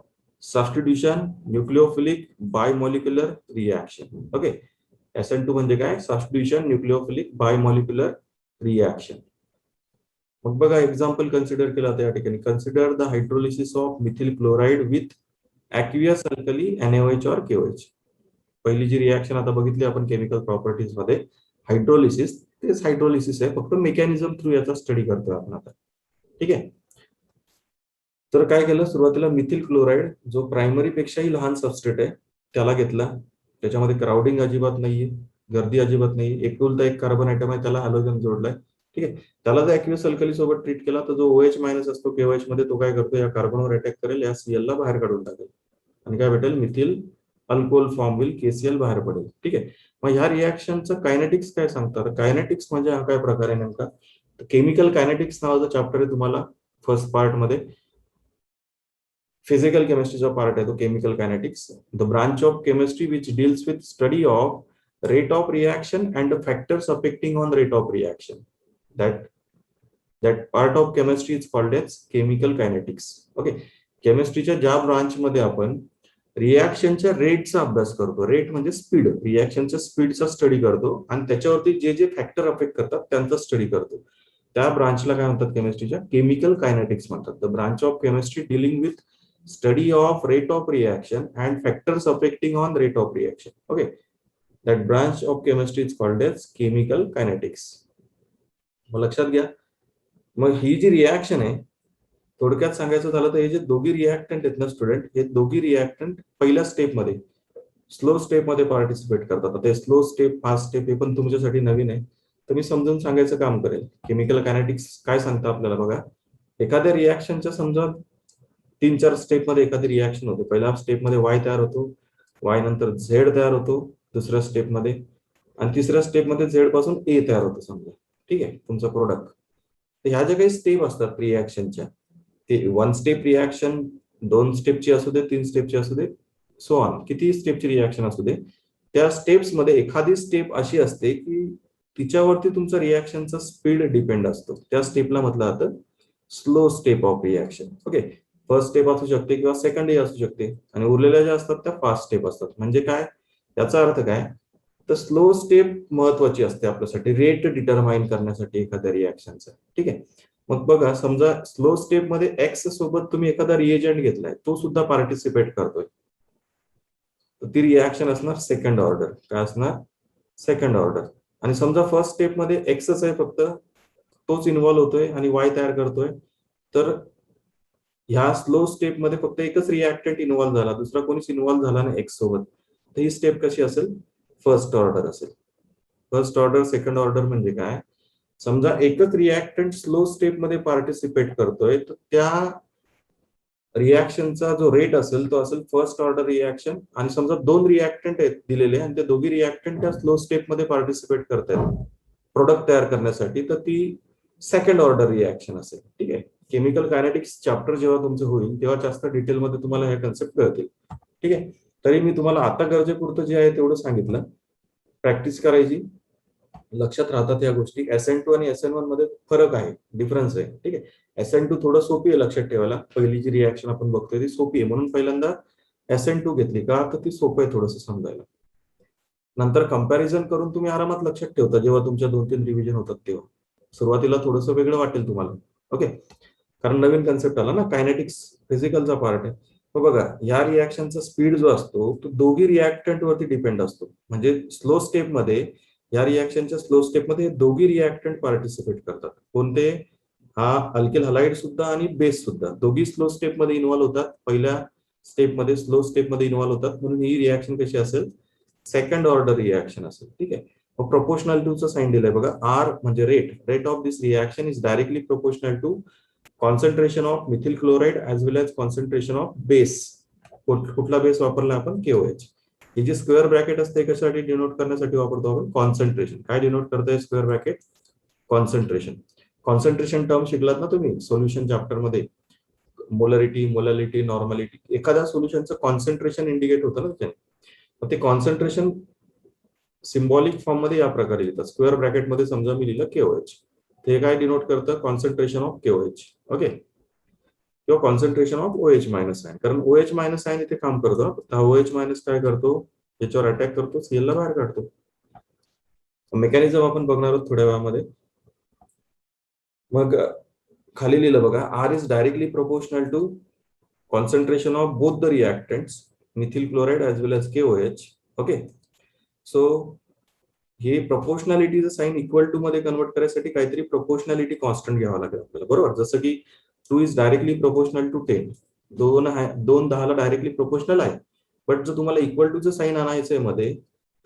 substitution nucleophilic bimolecular reaction. Okay, SN2 म्हणजे काय, सबस्टिट्यूशन न्यूक्लिओफिलिक बायमॉलिक्युलर रिॲक्शन. मग बघा एक्झाम्पल कन्सिडर केलं होतं या ठिकाणी. Consider the hydrolysis of methyl chloride with aqueous alkali NaOH और KOH. पहिली जी रिॲक्शन आता बघितली आपण केमिकल प्रॉपर्टीज मध्ये, हायड्रोलिसिस, तेच हायड्रोलिसिस आहे, फक्त मेकॅनिझम थ्रू याचा स्टडी करतोय आपण आता. ठीक आहे, तर काय केलं, सुरुवातीला मिथिल क्लोराइड जो प्रायमरी पेक्षाही लहान सबस्ट्रेट आहे त्याला घेतला. त्याच्यामध्ये क्राउडिंग अजिबात नाहीये, गर्दी अजिबात नाही, एकुलता एक कार्बन ऍटम आहे, त्याला हॅलोजन जोडलाय. ठीक आहे, त्याला जर ॲक्वियस अल्कली सोबत ट्रीट केला तर जो OH मायनस असतो KOH मध्ये, तो काय करतो, या कार्बनवर अटॅक करेल, या Cl ला बाहेर काढून टाकेल आणि काय भेटेल, मिथिल अल्कोहोल फॉर्म होईल, KCl बाहेर पडेल. ठीक आहे, मग ह्या रिॲक्शनचं कायनेटिक्स काय सांगतात. कायनेटिक्स म्हणजे हा काय प्रकार आहे नेमका, केमिकल कायनेटिक्स नावाचं चॅप्टर आहे तुम्हाला फर्स्ट पार्ट मध्ये. फिजिकल केमिस्ट्रीचा पार्ट आहे तो chemical kinetics. The branch of chemistry which deals with study of rate of reaction and factors affecting on rate of reaction. that part of chemistry is called as chemical kinetics. Okay, केमिस्ट्रीच्या ज्या branch मध्ये आपण रिॲक्शनच्या रेटचा अभ्यास करतो, rate म्हणजे speed, रिॲक्शनच्या स्पीडचा study करतो आणि त्याच्यावरती जे जे फॅक्टर अफेक्ट करतात त्यांचा स्टडी करतो, त्या ब्रांचला काय म्हणतात केमिस्ट्रीच्या, केमिकल कायनेटिक्स म्हणतात. The branch of chemistry dealing with study of rate of reaction and factors affecting on rate of reaction. Okay, that branch of chemistry is called as chemical kinetics. मग लक्षात घ्या, मग ही जी रिॲक्शन आहे, थोडक्यात सांगायचं झालं तर हे जे दोघी रिॲक्टंट आहेत ना स्टुडंट, हे दोघी रिॲक्टंट पहिल्या स्टेपमध्ये, स्लो स्टेपमध्ये पार्टिसिपेट करतात. ते स्लो स्टेप, फास्ट स्टेप, हे पण तुमच्यासाठी नवीन आहे, तर मी समजून सांगायचं काम करेल. केमिकल कायनेटिक्स काय सांगतं आपल्याला बघा, एखाद्या रिॲक्शनच्या समजा 3-4 स्टेपमध्ये एखादी रिॲक्शन होते. पहिल्या स्टेपमध्ये Y तयार होतो, Y नंतर Z तयार होतो दुसऱ्या स्टेपमध्ये, आणि तिसऱ्या स्टेपमध्ये Z पासून A तयार होतो समजा. ठीक आहे, तुमचा प्रोडक्ट. तर ह्या ज्या काही स्टेप असतात रिॲक्शनच्या, ते 1 स्टेप रिॲक्शन, 2 स्टेपची असू दे, 3 स्टेपची असू दे, सो ऑन, किती स्टेपची रिॲक्शन असू दे, त्या स्टेप्स मध्ये एखादी स्टेप अशी असते की तिच्यावरती तुमचा रिॲक्शनचा स्पीड डिपेंड असतो. त्या स्टेपला म्हटलं जातं slow step of reaction. Okay, first step असू शकते किंवा सेकंड असू शकते, आणि उरलेल्या ज्या असतात त्या फास्ट स्टेप असतात. म्हणजे काय, याचा अर्थ काय, तर स्लो स्टेप महत्वाची असते आपल्यासाठी रेट डिटरमाइन करण्यासाठी एखाद्या रिॲक्शनचा. ठीक आहे, मग बघा समजा स्लो स्टेप मध्ये X सोबत तुम्ही एखादा रिएजंट घेतलाय, तो सुद्धा पार्टिसिपेट करतोय, तर ती रिॲक्शन असणार सेकंड ऑर्डर. काय असणार, सेकंड ऑर्डर. आणि समजा फर्स्ट स्टेप मध्ये Xच आहे फक्त, तोच इन्व्हॉल्व होतोय आणि Y तयार करतोय, तर ह्या स्लो स्टेप मध्ये फक्त एकच रिॲक्टंट इन्व्हॉल्व झाला, दुसरा कोणीच इन्व्हॉल्व झाला नाही X सोबत, तर ही स्टेप कशी असेल, फर्स्ट ऑर्डर असेल. फर्स्ट ऑर्डर, सेकंड ऑर्डर म्हणजे काय, समजा एकच रिॲक्टंट स्लो स्टेप मध्ये पार्टिसिपेट करतोय, तर त्या रिॲक्शनचा जो रेट असेल तो असेल फर्स्ट ऑर्डर रिॲक्शन. आणि समजा 2 रिॲक्टंट आहेत दिलेले आणि ते दोघी रिॲक्टंट त्या स्लो स्टेप मध्ये पार्टिसिपेट करतायत प्रोडक्ट तयार करण्यासाठी, तर ती सेकंड ऑर्डर रिॲक्शन असेल. ठीक आहे, केमिकल कायनेटिक्स चॅप्टर जेव्हा तुमचं होईल तेव्हा जास्त डिटेलमध्ये तुम्हाला हे कन्सेप्ट कळतील. ठीक आहे, तरी मी तुम्हाला आता गरजेपुरतं जे आहे तेवढं सांगितलं, प्रॅक्टिस करायची, लक्षात राहतात या गोष्टी. SN2 आणि SN1 मध्ये फरक आहे, डिफरन्स आहे. ठीक आहे, SN2 थोडं सोपी आहे लक्षात ठेवायला, पहिली जी रिॲक्शन आपण बघतोय ती सोपी आहे, म्हणून पहिल्यांदा SN2 घेतली का, तर ती सोपं आहे थोडंसं समजायला. नंतर कंपॅरिझन करून तुम्ही आरामात लक्षात ठेवता जेव्हा तुमच्या 2-3 रिव्हिजन होतात तेव्हा. सुरुवातीला थोडंसं वेगळं वाटेल तुम्हाला. ओके, कारण नवीन कन्सेप्ट आला ना, कायनेटिक्स फिजिकलचा पार्ट आहे. मग बघा, या रिॲक्शनचा स्पीड जो असतो तो दोघी रिॲक्टंट वरती डिपेंड असतो. म्हणजे स्लो स्टेप मध्ये, या रिॲक्शनच्या स्लो स्टेप मध्ये दोघी रिॲक्टंट पार्टिसिपेट करतात. कोणते, हा अल्किल हलाइड सुद्धा आणि बेस सुद्धा, दोघी स्लो स्टेप मध्ये इन्व्हॉल्व होतात, पहिल्या स्टेप मध्ये स्लो स्टेप मध्ये इन्व्हॉल्व होतात, म्हणून ही रिॲक्शन कशी असेल, सेकंड ऑर्डर रिॲक्शन असेल. ठीक आहे, मग प्रोपोर्शनल टू चं साइन दिलंय बघा, R म्हणजे rate of this reaction is directly proportional to concentration of methyl chloride as well as concentration of base. कुठला बेस वापरला आपण, KOH. ही जी स्क्वेअर ब्रॅकेट असते कशासाठी डिनोट करण्यासाठी वापरतो आपण, कॉन्सन्ट्रेशन. काय डिनोट करताय square bracket, concentration. Concentration term शिकलात ना तुम्ही सोल्युशन चॅप्टर मध्ये, मोलरिटी, मोलॅलिटी, नॉर्मॅलिटी. एखाद्या सोल्युशनचं कॉन्सन्ट्रेशन इंडिकेट होतं ना त्याने, ते कॉन्सन्ट्रेशन सिम्बॉलिक फॉर्म मध्ये या प्रकारे लिहितात. स्क्वेअर ब्रॅकेट मध्ये समजा मी लिहिलं KOH, ते काय डिनोट करतं, कॉन्सन्ट्रेशन ऑफ KOH. ओके, किंवा concentration of OH minus ion, कारण OH मायनस आयन इथे काम करतो. हा OH मायनस काय करतो, याच्यावर अटॅक करतो, सीएल ला बाहेर काढतो. मेकॅनिझम आपण बघणार आहोत थोड्या वेळामध्ये. मग खाली लिहिलं बघा, R is directly proportional to concentration of both the reactants methyl chloride as well as KOH. Okay, so हे प्रोपोर्शनॅलिटीचं साइन इक्वल टू मध्ये कन्वर्ट करायसाठी काहीतरी प्रोपोर्शनॅलिटी कॉन्स्टंट घ्यावा लागेल आपल्याला, बरोबर. जसं की 2 इज डायरेक्टली प्रोपोर्शनल टू 10, 2 10 ला डायरेक्टली प्रोपोर्शनल आहे. बट जर तुम्हाला इक्वल टूचं साइन आणायचंय मध्ये,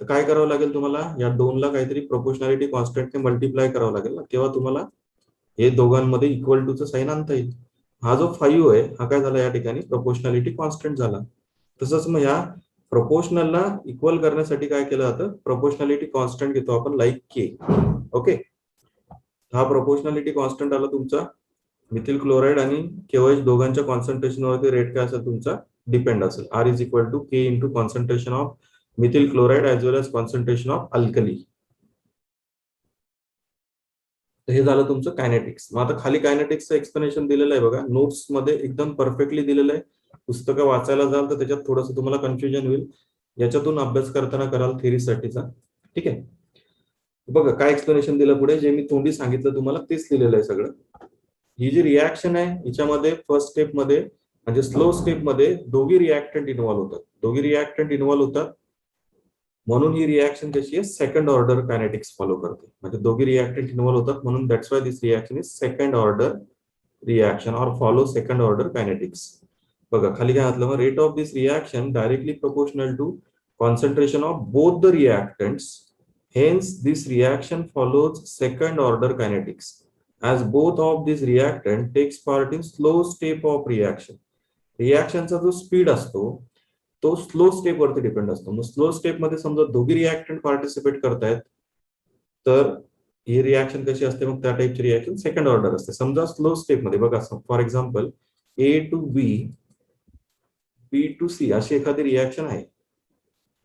तर काय करावं लागेल तुम्हाला, या 2 ला काहीतरी प्रोपोर्शनॅलिटी कॉन्स्टंटने मल्टिप्लाय करावं लागेल ना, तेव्हा तुम्हाला हे दोघांमध्ये इक्वल टूचं साइन आणता येईल. हा जो 5 आहे हा काय झाला या ठिकाणी, प्रोपोर्शनॅलिटी कॉन्स्टंट झाला. तसंच मग ह्या प्रोपोर्शनलला इक्वल करण्यासाठी काय केलं जातं, प्रोपोर्शनॅलिटी कॉन्स्टंट घेतो आपण, लाईक के. ओके, हा प्रोपोर्शनॅलिटी कॉन्स्टंट आला तुमचा मिथिल क्लोराइड आणि KOH दोघांच्या कॉन्सन्ट्रेशन वरती रेट काय असेल तुमचा, डिपेंड असेल. R is equal to K into concentration of methyl chloride as well as concentration of alkali. हे झालं तुमचं कायनेटिक्स. मग आता खाली कायनेटिक्सचं एक्सप्लेनेशन दिलेलं आहे बघा, नोट्स मध्ये एकदम परफेक्टली दिलेलं आहे. पुस्तकं वाचायला जाल तर त्याच्यात थोडंसं तुम्हाला कन्फ्युजन होईल, याच्यातून अभ्यास करताना कराल थेरीसाठीचा. ठीक आहे, बघा काय एक्सप्लेनेशन दिलं पुढे, जे मी तोंडी सांगितलं तुम्हाला तेच लिहिलेलं आहे सगळं. ही जी रिॲक्शन आहे हिच्यामध्ये फर्स्ट स्टेप मध्ये म्हणजे स्लो स्टेप मध्ये दोघी रिॲक्टंट इन्व्हॉल्व होतात, म्हणून ही रिॲक्शन कशी आहे, सेकंड ऑर्डर कायनेटिक्स फॉलो करते. म्हणजे दोघी रिॲक्टंट इन्व्हॉल्व होतात, म्हणून that's why this reaction is second order reaction or follow second order kinetics. बघा खाली काय म्हटलं, rate of this reaction directly proportional to concentration of both the reactants, hence this reaction follows second order kinetics as both of these reactant takes part in slow step of reaction. रिॲक्शनचा जो speed असतो तो slow step वरती depend असतो. मग slow step मध्ये समजा दोघी reactant participate करतायत, तर ही रिॲक्शन कशी असते, मग त्या टाईपची रिॲक्शन सेकंड ऑर्डर असते. समजा स्लो स्टेप मध्ये बघा, for example A to B, B to C अशी एखादी रिॲक्शन आहे,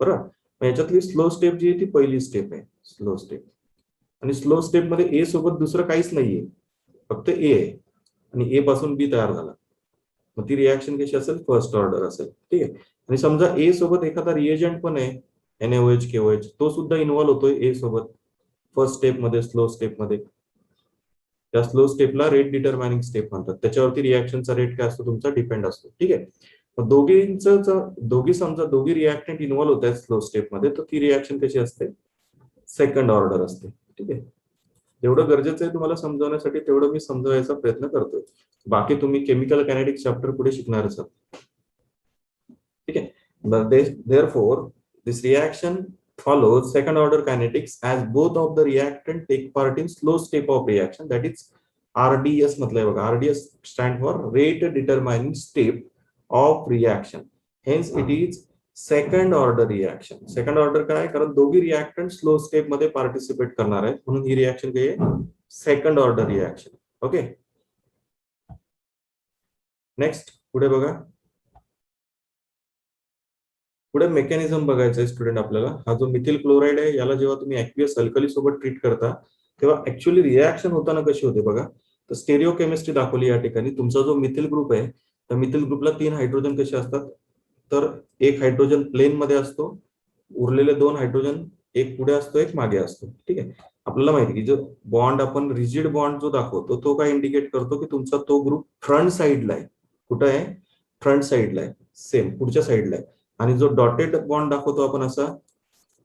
बरोबर. याच्यातली स्लो स्टेप जी आहे ती पहिली स्टेप आहे, स्लो स्टेप. आणि स्लो स्टेप मध्ये ए सोबत दुसरं काहीच नाहीये, फक्त ए आहे, आणि ए पासून बी तयार झाला. मग ती रिॲक्शन कशी असेल, फर्स्ट ऑर्डर असेल. ठीक आहे, आणि समजा ए सोबत एखादा रिएजंट पण आहे, NaOH KOH, तो सुद्धा इन्व्हॉल्व होतोय ए सोबत फर्स्ट स्टेप मध्ये, स्लो स्टेप मध्ये. त्या स्लो स्टेपला रेट डिटरमायनिंग स्टेप म्हणतात, त्याच्यावरती रिॲक्शनचा रेट काय असतो तुमचा, डिपेंड असतो. ठीक आहे, मग समजा दोघी रिॲक्टंट इन्व्हॉल्व होत आहेत स्लो स्टेप मध्ये, तर ती रिॲक्शन कशी असते, सेकंड ऑर्डर असते. ठीक आहे, जेवढं गरजेचं आहे तुम्हाला समजवण्यासाठी तेवढं मी समजवायचा प्रयत्न करतोय. बाकी तुम्ही केमिकल कायनेटिक्स चॅप्टर पुढे शिकणारच आहात. ठीक आहे, therefore this reaction follows second order kinetics as both of the reactant take part in slow step of reaction, that is RDS. मतलब बघा, RDS stand for rate determining step of reaction, hence it is second order reaction. Second order काय, कारण दोघी reactant slow step मध्ये participate करणार आहेत, म्हणून ही reaction काय आहे, second order reaction. Okay, next पुढे बघा, पुढे मेकॅनिझम बघायचं आहे स्टुडंट आपल्याला. हा जो मिथिल क्लोराइड आहे याला जेव्हा तुम्ही ऍक्वियस अल्कली सोबत ट्रीट करता, तेव्हा ऍक्च्युअली रिॲक्शन होताना कशी होते बघा. तर स्टेरिओ केमिस्ट्री दाखवली या ठिकाणी. तुमचा जो मिथिल ग्रुप आहे, तर मिथिल ग्रुपला 3 हायड्रोजन कसे असतात, तर एक हायड्रोजन प्लेन मध्ये असतो, उरलेले 2 हायड्रोजन एक पुढे असतो एक मागे असतो. ठीक आहे, आपल्याला माहिती की जो बॉन्ड आपण रिजिड बॉन्ड जो दाखवतो तो काय इंडिकेट करतो की तुमचा तो ग्रुप फ्रंट साइडला आहे. कुठं आहे, फ्रंट साइडला आहे, सेम पुढच्या साइडला आहे. आणि जो डॉटेड बॉन्ड दाखवतो आपण असा,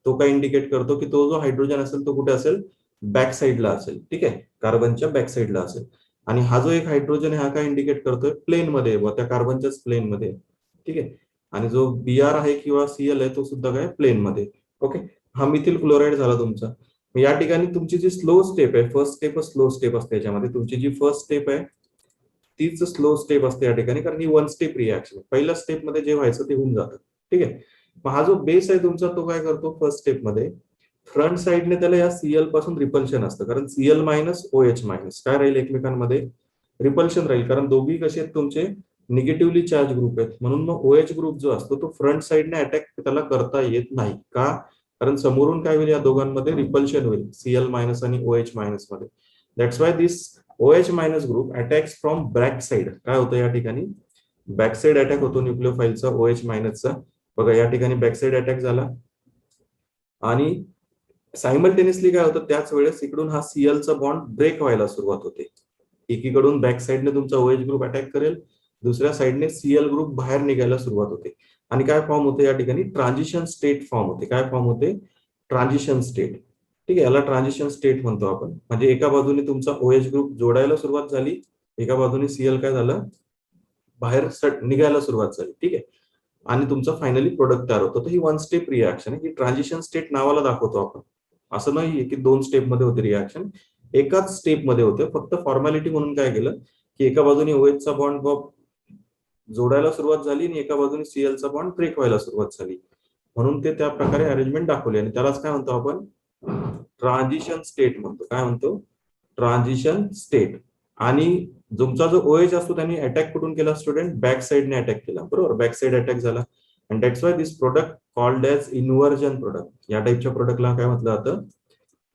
तो काय इंडिकेट करतो की तो जो हायड्रोजन असेल तो कुठे असेल, बॅक साइडला असेल. ठीक आहे, कार्बनच्या बॅक साइडला असेल. आणि हा जो एक हायड्रोजन आहे हा काय इंडिकेट करतोय, प्लेन मध्ये, व त्या कार्बनच्याच प्लेन मध्ये. ठीक आहे, आणि जो Br आहे किंवा Cl आहे तो सुद्धा काय प्लेन मध्ये. ओके, हा मिथिल क्लोराइड झाला तुमचा. या ठिकाणी तुमची जी स्लो स्टेप आहे, फर्स्ट स्टेप स्लो स्टेप असते याच्यामध्ये, तुमची जी फर्स्ट स्टेप आहे तीच स्लो स्टेप असते या ठिकाणी, कारण ही 1 स्टेप रिॲक्शन. पहिल्या स्टेप मध्ये जे व्हायचं ते होऊन जातं. ठीक आहे, मग हा जो बेस आहे तुमचा तो काय करतो, फर्स्ट स्टेप मध्ये फ्रंट साइडने त्याला या Cl पासून रिपल्शन असतं, कारण Cl मायनस OH मायनस काय राहील एकमेकांमध्ये, रिपल्शन राहील, कारण दोघी कसे आहेत तुमचे निगेटिव्हली चार्ज ग्रुप आहेत, म्हणून मग OH ग्रुप जो असतो तो फ्रंट साइडने अटॅक त्याला करता येत नाही. का? कारण समोरून काय होईल, या दोघांमध्ये रिपल्शन होईल Cl- आणि OH- मध्ये. That's why this OH- group attacks from back side. काय होतं या ठिकाणी, बॅक साइड अटॅक होतो न्यूक्लिओफाईलचा OH- बघा या ठिकाणी बॅक साइड अटॅक झाला आणि सायमल्टेनियसली काय होतं, त्याच वेळेस इकडून हा Cl चा बॉन्ड ब्रेक व्हायला सुरुवात होते. एकीकडून बॅक साइडने तुमचा OH ग्रुप अटॅक करेल, दुसऱ्या साइडने Cl ग्रुप बाहेर निघायला सुरुवात होते आणि काय फॉर्म होते या ठिकाणी, ट्रान्झिशन स्टेट फॉर्म होते. काय फॉर्म होते, ट्रान्झिशन स्टेट. ठीक आहे, याला ट्रान्झिशन स्टेट म्हणतो आपण. म्हणजे एका बाजूने तुमचा OH ग्रुप जोडायला सुरुवात झाली, एका बाजूने Cl काय झालं, बाहेर निघायला सुरुवात झाली. ठीक आहे, आणि तुमचा फायनली प्रोडक्ट तयार होतो. तर ही वन स्टेप रिॲक्शन आहे. ही ट्रान्झिशन स्टेट नावाला दाखवतो आपण. असं नाहीये की 2 स्टेप मध्ये होते रिॲक्शन, एकाच स्टेप मध्ये होते. फक्त फॉर्मॅलिटी म्हणून काय केलं की एका बाजूने OH चा बॉन्ड जोडायला सुरुवात झाली आणि एका बाजूने Cl चा बॉन्ड ब्रेक व्हायला सुरुवात झाली, म्हणून ते त्या प्रकारे अरेंजमेंट दाखवली आणि त्यालाच काय म्हणतो आपण, ट्रान्झिशन स्टेट म्हणतो. काय म्हणतो, ट्रान्झिशन स्टेट. आणि तुमचा जो OH असतो त्यांनी अटॅक कुठून केला स्टुडंट, बॅक साइडने अटॅक केला, बरोबर. बॅक साइड अटॅक झाला आणि that's why this product called as inversion product. या टाइपच्या प्रोडक्टला काय म्हटलं जातं,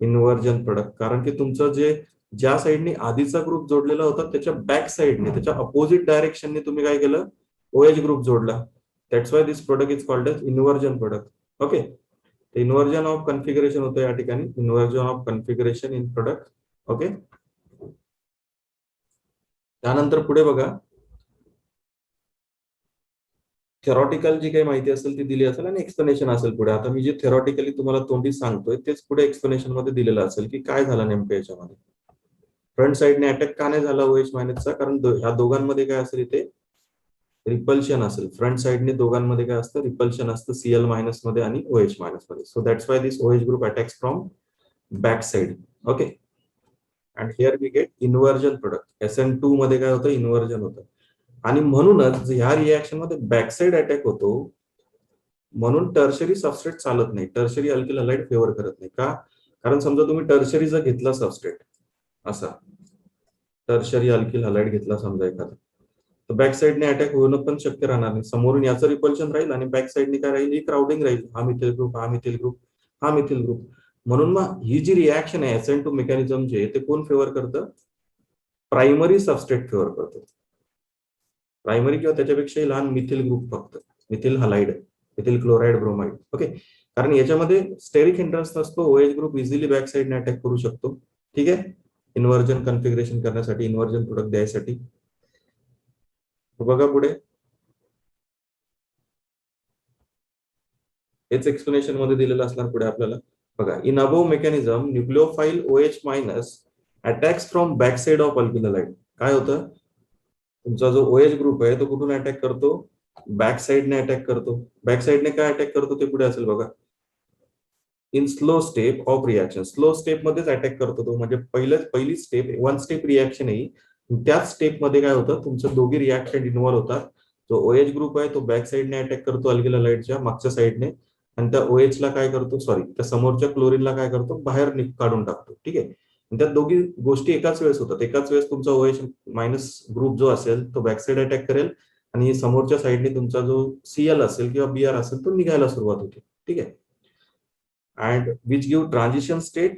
इन्व्हर्जन प्रोडक्ट. कारण की तुमचं जे ज्या साइडने आधीचा ग्रुप जोडलेला होता त्याच्या बॅक साइडने, त्याच्या अपोजिट डायरेक्शनने तुम्ही काय केलं, OH ग्रुप जोडला. That's why this product is called as inversion product. Okay, inversion of configuration होतं या ठिकाणी, inversion of configuration in product. Okay, त्यानंतर पुढे बघा, थेरॉटिकल जी काही माहिती असेल ती दिली असेल आणि एक्सप्लेनेशन असेल पुढे. आता मी जे थेरॉटिकली तुम्हाला तोंडी सांगतोय तेच पुढे एक्सप्लेनेशन मध्ये दिलेलं असेल की काय झालं नेमकं याच्यामध्ये. फ्रंट साइडने अटॅक का नाही झाला OH- चा, कारण ह्या दोघांमध्ये काय असेल, इथे रिपल्शन असेल. फ्रंट साइडने दोघांमध्ये काय असतं, रिपल्शन असतं Cl- मध्ये आणि OH- मध्ये. So that's why this OH group attacks from back side. Okay, and here we get inversion product. SN2 मध्ये काय होतं, इन्व्हर्जन होतं. आणि म्हणूनच ह्या रिॲक्शन मध्ये बॅक साइड अटॅक होतो, म्हणून टर्शरी सबस्ट्रेट चालत नाही, टर्शरी अल्किल हलाइड फेवर करत नाही. का? कारण समजा तुम्ही टर्शरी जर घेतला सबस्ट्रेट, असा टर्शरी अल्किल हलाइड घेतला समजा एखादा, तर बॅक साइडने अटॅक होणं पण शक्य राहणार नाही. समोरून याचं रिपल्शन राहील आणि बॅक साइडने काय राहील, ही क्राउडिंग राहील. हा मिथिल ग्रुप, हा मिथिल ग्रुप, हा मिथिल ग्रुप. म्हणून मग ही जी रिॲक्शन आहे SN2 मेकॅनिझम जे, ते कोण फेवर करतं, प्रायमरी सबस्ट्रेट फेवर करतो. प्रायमरी किंवा त्याच्यापेक्षाही लहान मिथिल ग्रुप, फक्त methyl halide, methyl chloride bromide. Okay, कारण याच्यामध्ये स्टेरिक हिंड्रन्स नसतो, OH group easily back साइडने attack करू शकतो. ठीक आहे, इन्व्हर्जन कन्फिगरेशन करण्यासाठी, इन्व्हर्जन प्रोडक्ट द्यायसाठी. बघा पुढे, हेच एक्सप्लेनेशन मध्ये दिलेलं असणार पुढे आपल्याला. बघा, in above mechanism nucleophile OH- attacks from back side of alkyl halide. काय होतं, तुमचा जो OH ग्रुप आहे तो कुठून अटॅक करतो, बॅक साइडने अटॅक करतो. बॅक साइडने काय अटॅक करतो ते पुढे असेल बघा, in slow step of reaction. Slow step मध्येच अटॅक करतो तो, म्हणजे पहिली स्टेप, वन स्टेप रिॲक्शन आहे. त्याच स्टेप मध्ये काय होतं, तुमचं दोघी रिॲक्शन इन्व्हॉल्व होतात. जो OH ग्रुप आहे तो बॅक साइडने अटॅक करतो अल्किल हलाइडच्या मागच्या साइडने, आणि त्या OH ला काय करतो, सॉरी त्या समोरच्या क्लोरीनला काय करतो, बाहेर काढून टाकतो. ठीक आहे, त्या दोघी गोष्टी एकाच वेळेस होतात. एकाच वेळेस तुमचा OH- ग्रुप जो असेल तो बॅक साइड अटॅक करेल आणि समोरच्या साइडने तुमचा जो Cl असेल किंवा Br असेल तो निघायला सुरुवात होते. ठीक आहे, and which give transition state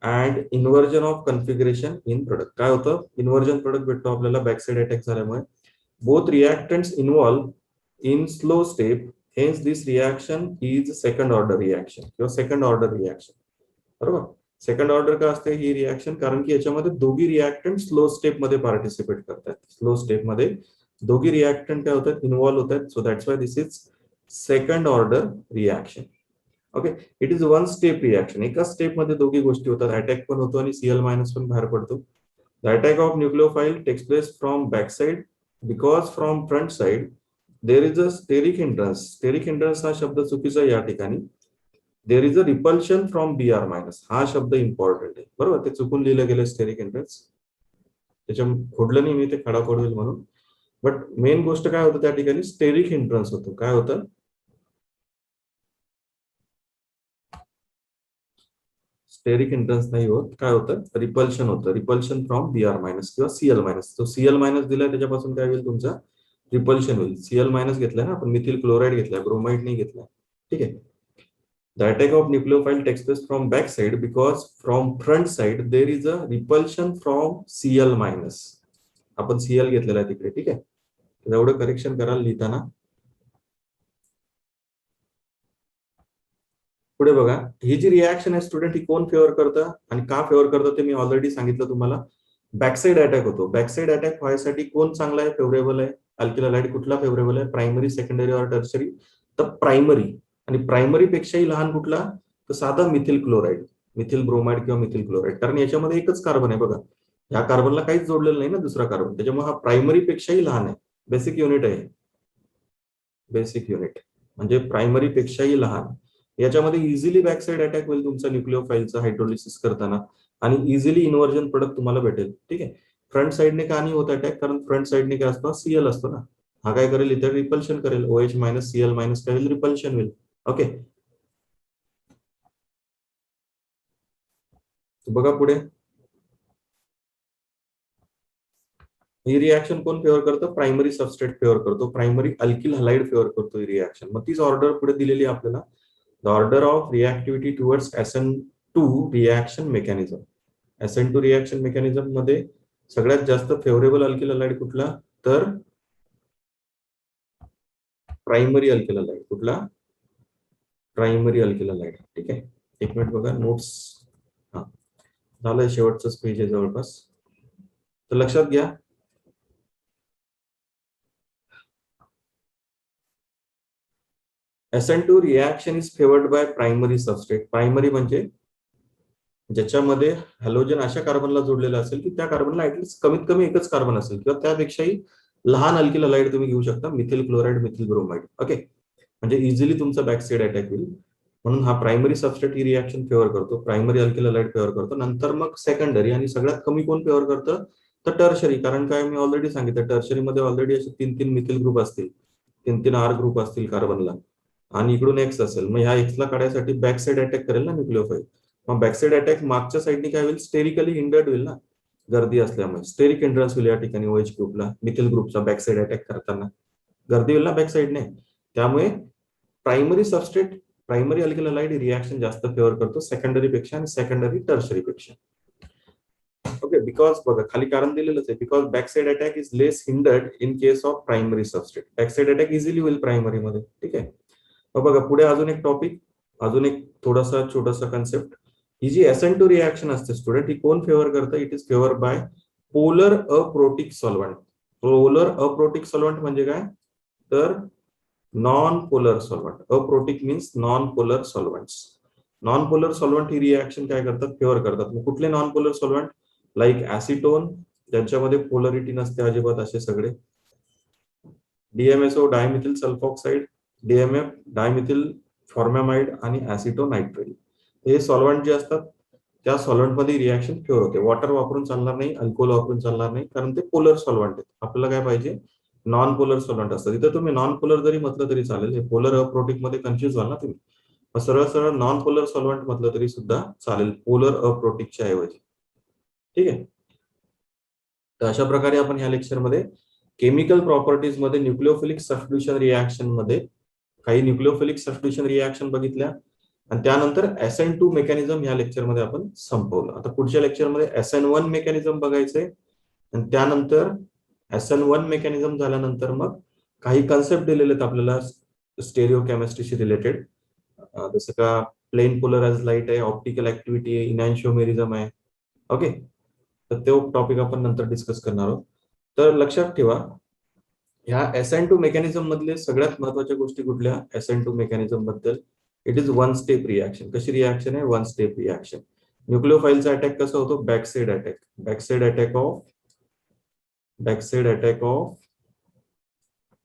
and inversion of configuration in product. काय होतं, इन्व्हर्जन प्रोडक्ट भेटतो आपल्याला बॅक साइड अटॅक झाल्यामुळे. Both reactants involve in slow step, hence this reaction is second order reaction किंवा सेकंड ऑर्डर रिएक्शन. बरोबर, second order का असते ही रिएक्शन, कारण की याच्यामध्ये दोघी रिएक्टंट स्लो स्टेप मध्ये पार्टिसिपेट करतात. स्लो स्टेप मध्ये दोघी रिएक्टंट काय होतात, इन्व्हॉल्व होतात. So that's why this is second order reaction. Okay, it is one step reaction. एका स्टेप मध्ये दोघी गोष्टी होतात, अटॅक पण होतो आणि Cl- पण बाहेर पडतो. The attack of nucleophile takes place from back side, because from front side there is a steric hindrance. Steric hindrance हा शब्द चुकीचा आहे या ठिकाणी. There is a repulsion from Br-, हा शब्द इम्पॉर्टंट आहे. बरोबर, ते चुकून लिहिलं गेलं स्टेरिक हिंड्रन्स, त्याच्या खोडलं नाही मी, ते खडाखोड होईल म्हणून. बट मेन गोष्ट काय होतं त्या ठिकाणी, स्टेरिक हिंड्रन्स होतो. काय होतं, स्टेरिक हिंड्रन्स नाही होत, काय होतं, रिपल्शन होतं. रिपल्शन फ्रॉम Br- किंवा Cl-. तो Cl- दिलाय त्याच्यापासून काय होईल तुमचा रिपल्शन होईल. Cl मायनस घेतलाय ना आपण, मिथिल क्लोराईड घेतलाय, ब्रोमाइड नाही घेतलाय. ठीक आहे. The attack of nucleophile takes place from back side because from front side there is a repulsion from Cl minus. आपण Cl घेतलेला आहे तिकडे. ठीक आहे. एवढं करेक्शन कराल लिहिताना. पुढे बघा, ही जी रिॲक्शन आहे स्टुडंट, ही कोण फेवर करतं आणि का फेवर करतं ते मी ऑलरेडी सांगितलं तुम्हाला. बॅकसाइड अटॅक होतो. बॅकसाइड अटॅक व्हायसाठी कोण चांगला आहे, फेवरेबल आहे? अल्किल हलाइड कुठला फेवरेबल आहे? प्रायमरी, सेकंडरी और टर्शरी? तर प्रायमरी. आणि प्रायमरी पेक्षाही लहान कुठला? तर साधा मिथिल क्लोराईड, मिथिल ब्रोमाइड किंवा मिथिल क्लोराईड. कारण याच्यामध्ये एकच कार्बन आहे बघा, या कार्बनला काहीच जोडलेलं नाही ना दुसरा कार्बन, त्याच्यामुळे हा प्रायमरी पेक्षाही लहान आहे. बेसिक युनिट आहे, बेसिक युनिट म्हणजे प्रायमरी पेक्षाही लहान. याच्यामध्ये इझिली बॅकसाइड अटॅक होईल तुमचा न्यूक्लिओफाईलचा हायड्रोलिसिस करताना, आणि इझिली इन्व्हर्जन प्रोडक्ट तुम्हाला भेटेल. ठीक आहे. फ्रंट साइडने का नाही होत अटॅक? कारण फ्रंट साइडने काय असतो? Cl असतो ना. हा काय करेल इथे? रिपल्शन करेल. OH मायनस Cl मायनस काय होईल? रिपल्शन होईल. ओके. बघा पुढे, ही रिॲक्शन कोण फेवर करतं? प्रायमरी सबस्ट्रेट फेवर करतो, प्रायमरी अल्किल हलाइड फेवर करतो ही रिॲक्शन. मग तीच ऑर्डर पुढे दिलेली आहे आपल्याला. The order of reactivity towards SN2 reaction mechanism. SN2 reaction mechanism मध्ये सगळ्यात जास्त फेवरेबल अल्किल हलाइड कुठला? तर प्रायमरी अल्किल हलाइड. कुठला? Primary alkyl halide. ठीक आहे. एक मिनिट बघा नोट्स. हा झालंय, शेवटचंच पेज आहे जवळपास. तर लक्षात घ्या, SN2 reaction is favoured by primary substrate. Primary म्हणजे ज्याच्यामध्ये हॅलोजन अशा कार्बनला जोडलेला असेल की त्या कार्बनला ऍटलीस्ट कमीत कमी एकच कार्बन असेल किंवा त्यापेक्षाही लहान अल्किल हलाइड तुम्ही घेऊ शकता, methyl chloride, methyl bromide. Okay. म्हणजे इझिली तुमचा बॅक साइड अटॅक होईल. म्हणून हा प्रायमरी सबस्ट्रेट ही रिॲक्शन फेवर करतो, प्रायमरी अल्किल हलाइड फेवर करतो. नंतर मग सेकंडरी, आणि सगळ्यात कमी कोण फेवर करतं? तर टर्शरी. कारण काय, मी ऑलरेडी सांगितलं, टर्शरी मध्ये ऑलरेडी असे 3-3 मिथिल ग्रुप असतील, 3-3 R ग्रुप असतील कार्बनला, आणि इकडून एक्स असेल. मग ह्या एक्सला काढायसाठी बॅक साइड अटॅक करेल ना न्यूक्लिओफाईल. मग बॅकसाइड अटॅक मागच्या साईडने काय होईल? स्टेरिकली हिंडर्ड होईल ना, गर्दी असल्यामुळे. स्टेरिक हिंड्रन्स होईल या ठिकाणी OH ग्रुपला, मिथिल ग्रुपचा बॅकसाइड अटॅक करताना गर्दी होईल ना बॅक साईडने. त्यामुळे primary substrate, primary alkyl halide reaction जास्त फेवर करतो सेकंडरी पेक्षा आणि सेकंडरी टर्शरी पेक्षा. ओके. बिकॉज बघा खाली कारण दिलेलंच आहे, because backside attack is less hindered in case of primary substrate. Backside attack easily होईल प्रायमरी मध्ये. ठीक आहे. मग बघा पुढे अजून एक टॉपिक, अजून एक थोडासा छोटासा कन्सेप्ट. ही जी SN2 रिॲक्शन असते स्टुडंट, ही कोण फेवर करतं? It is favour by polar aprotic solvent. Polar aprotic solvent म्हणजे काय? तर non polar solvent. Aprotic means non polar solvents. Non polar solvent ही रिॲक्शन काय करतात? फेवर करतात. मग कुठले non polar solvent? Like acetone, ज्यांच्यामध्ये पोलरिटी नसते अजिबात, असे सगळे. DMSO dimethyl sulfoxide, DMF dimethyl formamide, आणि ऍसिटोनाइट्राइल. हे सॉल्व्हंट जे असतात त्या सॉल्व्हंट मध्ये रिॲक्शन फेवर होते. वॉटर वापरून चालणार नाही, अल्कोहोल वापरून चालणार नाही, कारण ते पोलर सॉल्व्हंट आहेत. आपल्याला काय पाहिजे? नॉन पोलर सॉल्व्हंट असतात. इथे तुम्ही नॉन पोलर जरी म्हटलं तरी चालेल, हे पोलर अप्रोटिक मध्ये कन्फ्युज व्हाल ना तुम्ही. सरळ सरळ नॉन पोलर सॉल्व्हंट म्हटलं तरी सुद्धा चालेल, पोलर अप्रोटिकच्या ऐवजी. ठीक आहे. तर अशा प्रकारे आपण ह्या लेक्चरमध्ये केमिकल प्रॉपर्टीज मध्ये न्यूक्लिओफिलिक सबस्टिट्यूशन रिॲक्शन मध्ये काही न्यूक्लिओफिलिक सबस्टिट्यूशन रिॲक्शन बघितल्या, आणि त्यानंतर SN2 मेकॅनिझम ह्या लेक्चरमध्ये आपण संपवलं. आता पुढच्या लेक्चरमध्ये SN1 मेकॅनिझम बघायचंय, आणि त्यानंतर SN1 मेकॅनिझम झाल्यानंतर मग काही कन्सेप्ट दिलेले आहेत आपल्याला स्टेरिओ केमिस्ट्रीशी रिलेटेड, जसं का प्लेन पोलराइज लाईट आहे, ऑप्टिकल ऍक्टिव्हिटी आहे, इनॅन्शिओमेरिझम आहे. ओके. तर तो टॉपिक आपण नंतर डिस्कस करणार आहोत. तर लक्षात ठेवा, ह्या SN2 मेकॅनिझम मधले सगळ्यात महत्वाच्या गोष्टी कुठल्या? SN2 मेकॅनिझम बद्दल, it is one step reaction. कशी रिॲक्शन आहे? One step reaction. न्यूक्लिओफाईलचा अटॅक कसा होतो? Backside attack. Backside attack of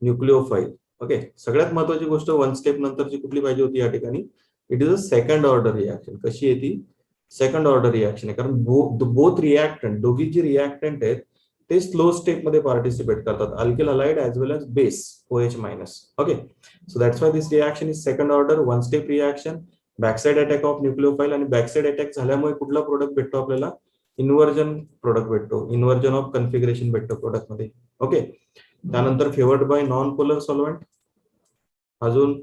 nucleophile. Okay. सगळ्यात महत्वाची गोष्ट वन स्टेप नंतरची कुठली पाहिजे होती या ठिकाणी? It is a second order reaction. कशी आहे ती? सेकंड ऑर्डर रिॲक्शन आहे, कारण बोथ रिॲक्टंट, दोघी जी रिॲक्टंट आहेत ते स्लो स्टेप मध्ये पार्टिसिपेट करतात, alkyl halide as well as base OH minus. Okay. So that's why this reaction is second order one step reaction. Backside attack of nucleophile, आणि backside attack झाल्यामुळे कुठला product भेटतो आपल्याला? Inversion product भेटतो, inversion of configuration भेटतो product मध्ये. Okay. त्यानंतर favoured by non polar solvent. अजून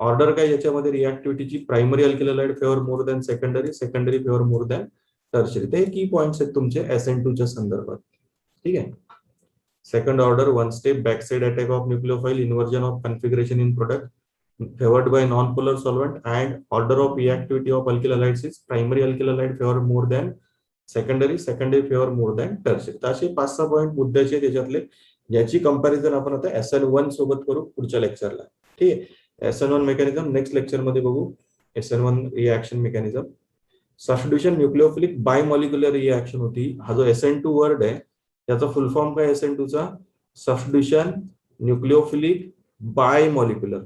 ऑर्डर काय याच्यामध्ये रिॲक्टिव्हिटीची primary alkyl halide favour more than secondary, secondary favour more than tertiary. ते की पॉइंट्स आहेत तुमचे SN2 च्या संदर्भात. ठीक आहे. Second order one step backside attack of nucleophile, inversion of configuration in product, favoured by non polar solvent and order of reactivity of alkyl halides is primary alkyl halide favour more than secondary, secondary favour more than tertiary. तर असे 5-6 point मुद्द्याचे त्याच्यातले, याची comparison आपण आता SN1 सोबत करू पुढच्या लेक्चरला. ठीक आहे. SN1 मेकॅनिझम नेक्स्ट लेक्चर मध्ये बघू. SN1 reaction mechanism. Substitution nucleophilic bimolecular reaction होती. हा जो SN2 वर्ड आहे त्याचा फुल फॉर्म काय SN2 चा? Substitution nucleophilic bimolecular.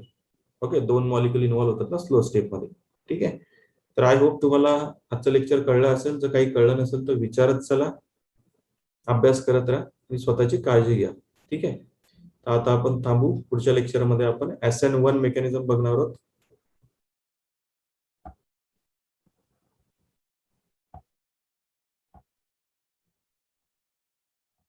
Okay, 2 molecule involve होतात ना स्लो स्टेप मध्ये. ठीक आहे. तर आय होप तुम्हाला आजचं लेक्चर कळलं असेल. जर काही कळलं नसेल तर विचारत चला, अभ्यास करत राहा आणि स्वतःची काळजी घ्या. ठीक आहे. आता आपण थांबू. पुढच्या लेक्चरमध्ये आपण SN1 मेकॅनिझम बघणार आहोत.